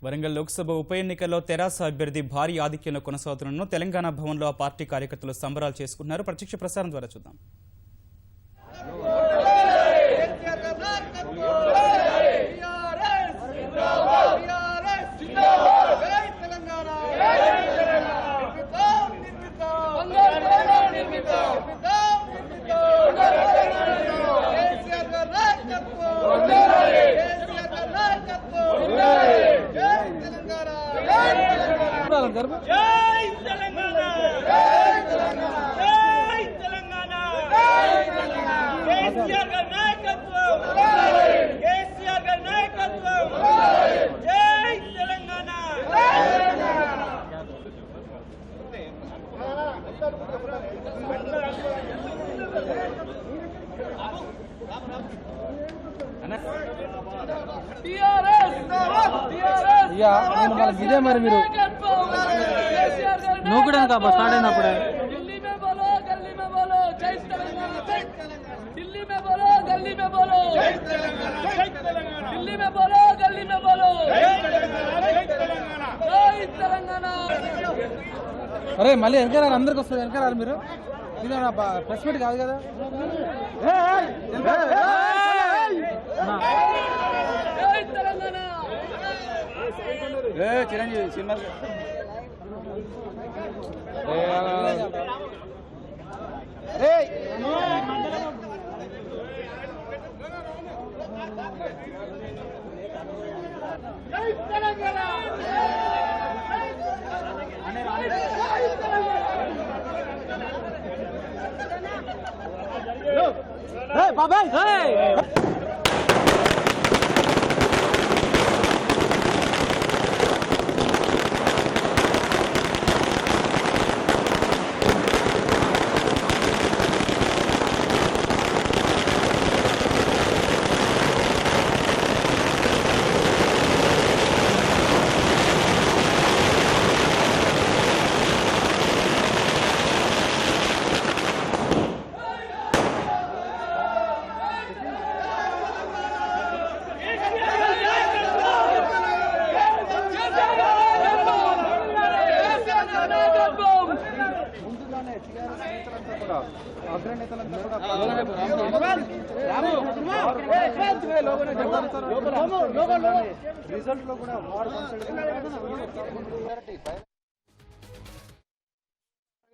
వరంగల్ లోక్సభ ఉప ఎన్నికల్లో తెరాస అభ్యర్థి భారీ ఆధిక్యంలో కొనసాగుతున్న తెలంగాణ భవన్లో ఆ పార్టీ కార్యకర్తలు సంబరాలు చేసుకున్నారు. ప్రత్యక్ష ప్రసారం ద్వారా చూద్దాం. జై తెలంగాణ జై తెలంగాణ జై తెలంగాణ కేసీఆర్ గారి నాయకత్వం కేసీఆర్ గారి నాయకత్వం జై తెలంగాణ ఇదే మరి మీరు నూకడం కాబా స్టార్ట్ అయినప్పుడే అరే మళ్ళీ వెనకాల అందరికి వస్తుంది. వెనకాల మీరు ప్రెస్ మీట్ కాదు కదా. చిరంజీవి సినిమా బాబాయ్ అగ్రనేతలంతా కూడా రిజల్ట్ లో కూడా